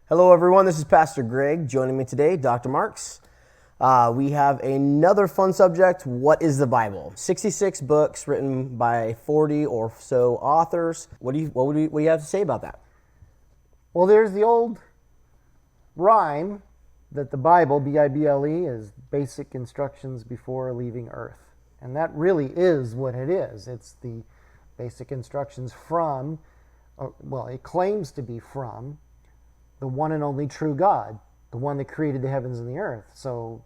Hello, everyone. This is Pastor Greg. Joining me today, Dr. Marks. We have another fun subject. What is the Bible? 66 books written by 40 or so authors. What do you have to say about that? Well, there's the old rhyme that the Bible, B-I-B-L-E, is basic instructions before leaving earth. And that really is what it is. It's the basic instructions from, it claims to be from the one and only true God, the one that created the heavens and the earth. So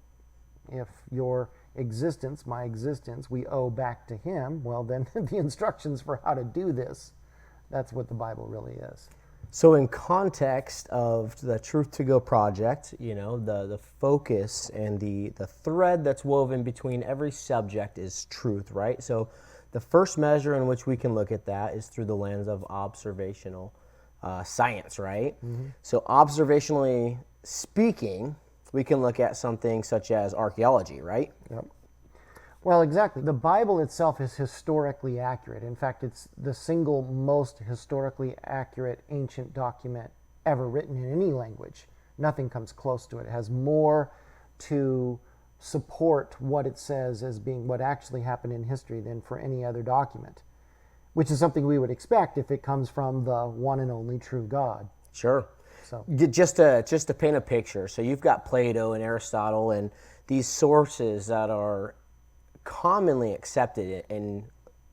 if your existence, my existence, we owe back to him, well, then the instructions for how to do this, that's what the Bible really is. So in context of the Truth to Go project, the focus and the thread that's woven between every subject is truth, right? So the first measure in which we can look at that is through the lens of observational science, right? Mm-hmm. So observationally speaking, we can look at something such as archaeology, right? Yep. Well, exactly. The Bible itself is historically accurate. In fact, it's the single most historically accurate ancient document ever written in any language. Nothing comes close to it. It has more to support what it says as being what actually happened in history than for any other document, which is something we would expect if it comes from the one and only true God. Sure. So just to paint a picture, so you've got Plato and Aristotle and these sources that are commonly accepted in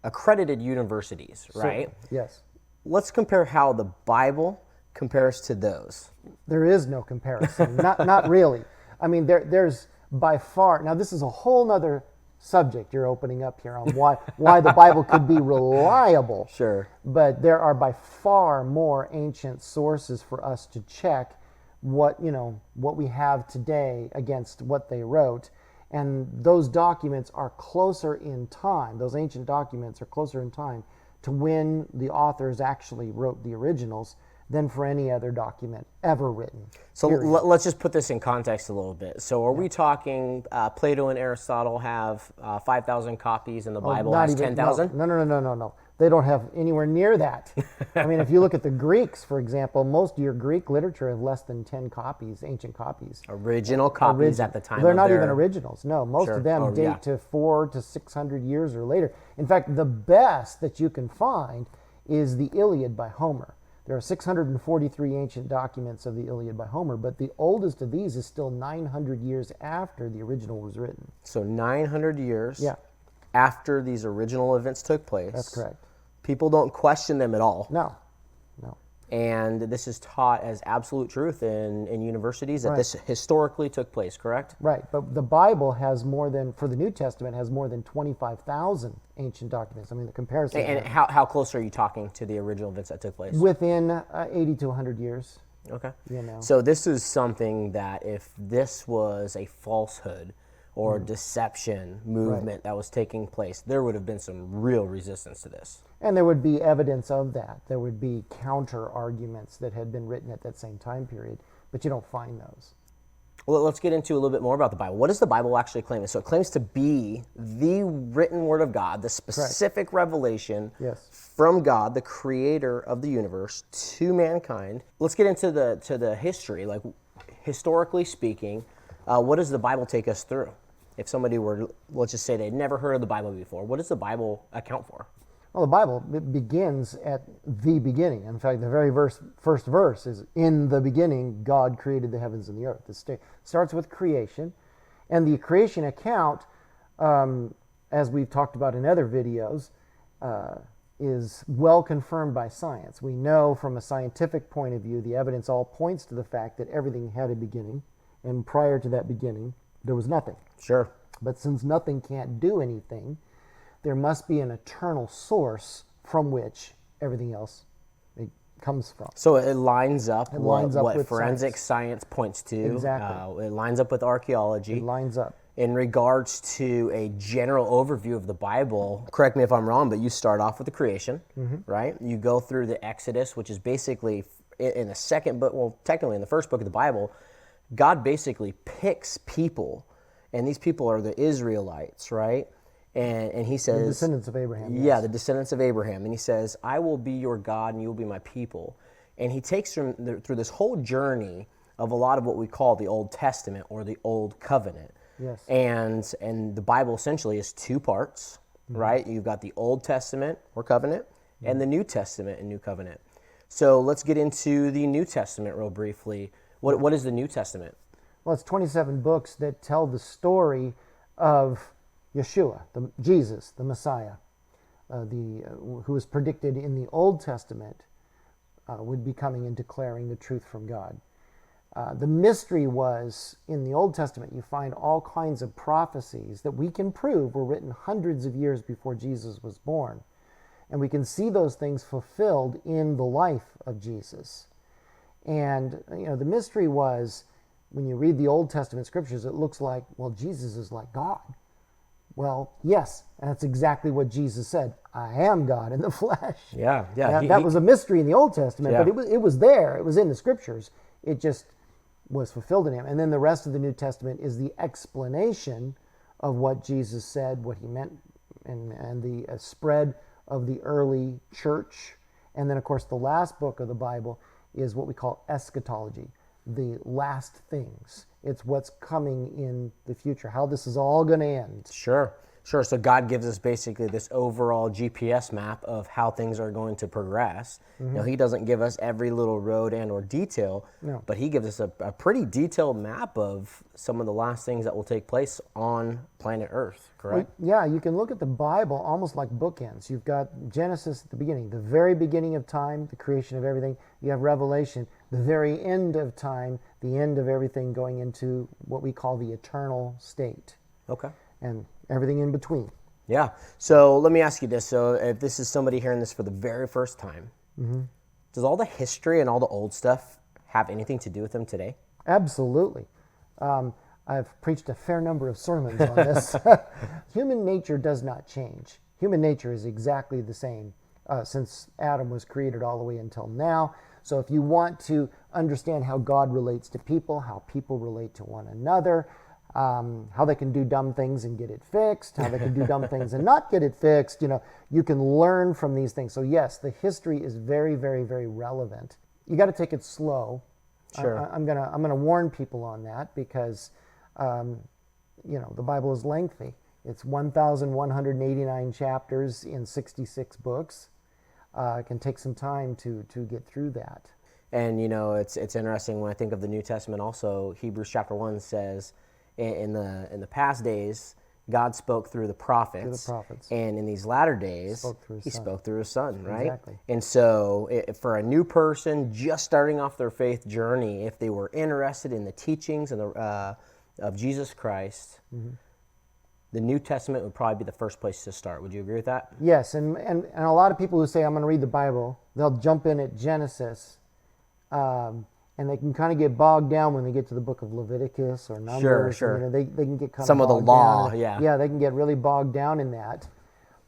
accredited universities, right? Yes. Let's compare how the Bible compares to those. There is no comparison. Not really. I mean, there's by far, now this is a whole nother subject you're opening up here on why the Bible could be reliable. Sure. But there are by far more ancient sources for us to check what we have today against what they wrote. And those documents are closer in time, those ancient documents are closer in time to when the authors actually wrote the originals than for any other document ever written. So let's just put this in context a little bit. So are we talking Plato and Aristotle have 5,000 copies and the Bible has 10,000? No. They don't have anywhere near that. I mean, if you look at the Greeks, for example, most of your Greek literature have less than 10 copies, ancient copies. Original copies at the time. They're not even originals. No, most of them date yeah. to 400 to 600 years or later. In fact, the best that you can find is the Iliad by Homer. There are 643 ancient documents of the Iliad by Homer, but the oldest of these is still 900 years after the original was written. So 900 years after these original events took place. That's correct. People don't question them at all. No. And this is taught as absolute truth in universities that this historically took place, correct? Right, but the Bible has for the New Testament, has more than 25,000 ancient documents. I mean, the comparison. And how close are you talking to the original events that took place? Within 80 to 100 years. Okay. So this is something that if this was a falsehood or deception movement that was taking place, there would have been some real resistance to this. And there would be evidence of that. There would be counter arguments that had been written at that same time period, but you don't find those. Well, let's get into a little bit more about the Bible. What does the Bible actually claim? So it claims to be the written word of God, the specific revelation from God, the creator of the universe, to mankind. Let's get into the history. Like, historically speaking, what does the Bible take us through? If somebody were, let's just say they'd never heard of the Bible before, what does the Bible account for? Well, the Bible begins at the beginning. In fact, the very first verse is, "In the beginning, God created the heavens and the earth." It starts with creation. And the creation account, as we've talked about in other videos, is well confirmed by science. We know from a scientific point of view, the evidence all points to the fact that everything had a beginning. And prior to that beginning, there was nothing. Sure. But since nothing can't do anything, there must be an eternal source from which everything else comes from. So it lines up what with forensic science points to. Exactly. It lines up with archaeology. It lines up. In regards to a general overview of the Bible, correct me if I'm wrong, but you start off with the creation, right? You go through the Exodus, which is basically in the second book, well, technically in the first book of the Bible, God basically picks people, and these people are the Israelites, right? And he says... The descendants of Abraham. Yeah, the descendants of Abraham. And he says, I will be your God and you will be my people. And he takes them through this whole journey of a lot of what we call the Old Testament or the Old Covenant. Yes. And the Bible essentially is two parts, right? You've got the Old Testament or covenant and the New Testament and New Covenant. So let's get into the New Testament real briefly. What is the New Testament? Well, it's 27 books that tell the story of Yeshua, Jesus, the Messiah, who was predicted in the Old Testament would be coming and declaring the truth from God. The mystery was, in the Old Testament, you find all kinds of prophecies that we can prove were written hundreds of years before Jesus was born. And we can see those things fulfilled in the life of Jesus. And, the mystery was, when you read the Old Testament scriptures, it looks like, well, Jesus is like God. Well, yes, and that's exactly what Jesus said. I am God in the flesh. Yeah. That was a mystery in the Old Testament, Yeah. but it was there. It was in the scriptures. It just was fulfilled in him. And then the rest of the New Testament is the explanation of what Jesus said, what he meant, and the spread of the early church. And then, of course, the last book of the Bible is what we call eschatology, the last things. It's what's coming in the future, how this is all going to end. Sure. So God gives us basically this overall GPS map of how things are going to progress. He doesn't give us every little road and or detail, but he gives us a pretty detailed map of some of the last things that will take place on planet Earth, correct? Yeah, you can look at the Bible almost like bookends. You've got Genesis at the beginning, the very beginning of time, the creation of everything. You have Revelation, the very end of time, the end of everything going into what we call the eternal state. Okay. And everything in between. Yeah. So let me ask you this. So if this is somebody hearing this for the very first time, does all the history and all the old stuff have anything to do with them today? Absolutely. I've preached a fair number of sermons on this. Human nature does not change. Human nature is exactly the same since Adam was created all the way until now. So if you want to understand how God relates to people, how people relate to one another, how they can do dumb things and get it fixed, how they can do dumb things and not get it fixed, you can learn from these things. So yes, the history is very, very, very relevant. You got to take it slow. Sure. I'm gonna warn people on that because the Bible is lengthy. It's 1,189 chapters in 66 books. It can take some time to get through that. And it's interesting when I think of the New Testament. Also, Hebrews chapter 1 says, in the past days, God spoke through the prophets. And in these latter days, he spoke through his son, right? Exactly. And so for a new person just starting off their faith journey, if they were interested in the teachings and of Jesus Christ, the New Testament would probably be the first place to start. Would you agree with that? Yes, and a lot of people who say, I'm going to read the Bible, they'll jump in at Genesis, and they can kind of get bogged down when they get to the book of Leviticus or Numbers. Sure. They can get kind some of of the law, down. yeah. Yeah, they can get really bogged down in that.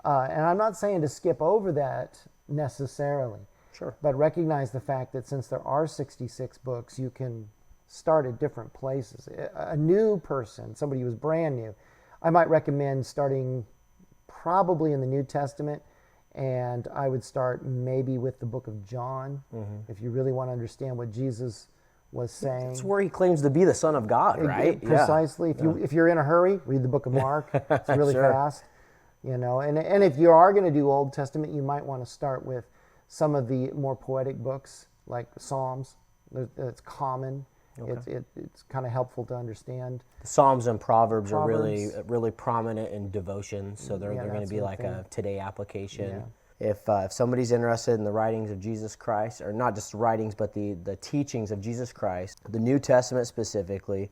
And I'm not saying to skip over that necessarily. Sure. But recognize the fact that since there are 66 books, you can start at different places. A new person, somebody who's brand new, I might recommend starting probably in the New Testament, and I would start maybe with the book of John, if you really want to understand what Jesus was saying. It's where he claims to be the Son of God, right? Precisely. Yeah. If you're in a hurry, read the book of Mark. It's really Sure. fast. And if you are going to do Old Testament, you might want to start with some of the more poetic books like Psalms. It's common. Okay. It's kind of helpful to understand. The Psalms and Proverbs are really prominent in devotion, so they're going to that's be one like thing. a today application. Yeah. If somebody's interested in the writings of Jesus Christ, or not just the writings, but the teachings of Jesus Christ, the New Testament specifically,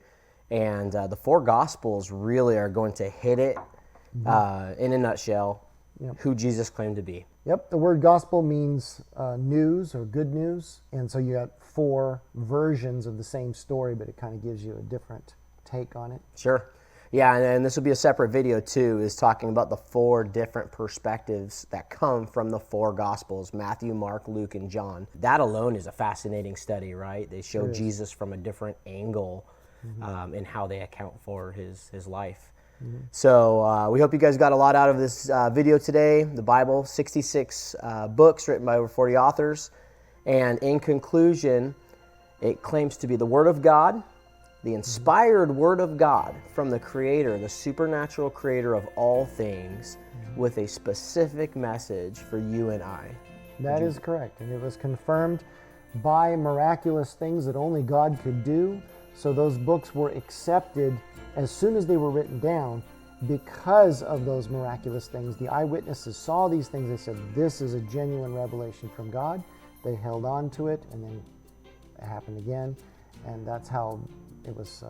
and the four Gospels really are going to hit it in a nutshell, who Jesus claimed to be. Yep, the word gospel means news or good news, and so you got four versions of the same story, but it kind of gives you a different take on it. Sure. Yeah, and this will be a separate video too, is talking about the four different perspectives that come from the four Gospels, Matthew, Mark, Luke, and John. That alone is a fascinating study, right? They show Jesus from a different angle in how they account for his life. So we hope you guys got a lot out of this video today. The Bible, 66 books written by over 40 authors. And in conclusion, it claims to be the Word of God, the inspired Word of God from the Creator, the supernatural Creator of all things, with a specific message for you and I. That is correct. And it was confirmed by miraculous things that only God could do. So those books were accepted as soon as they were written down because of those miraculous things. The eyewitnesses saw these things. They said, this is a genuine revelation from God. They held on to it, and then it happened again. And that's how it was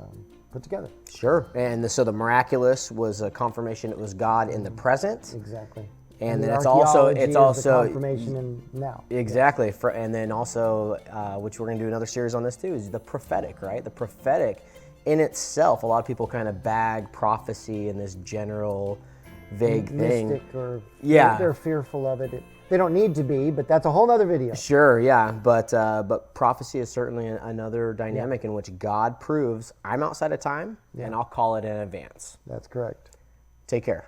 put together. Sure. And so the miraculous was a confirmation it was God in the present. Exactly. And then the it's also archaeology is the confirmation in now. Exactly. And then also, which we're going to do another series on this too, is the prophetic, right? The prophetic in itself, a lot of people kind of bag prophecy in this general vague thing. Mystic, or Yeah. they're fearful of it. They don't need to be, but that's a whole other video. Sure, yeah, but prophecy is certainly another dynamic in which God proves I'm outside of time, and I'll call it in advance. That's correct. Take care.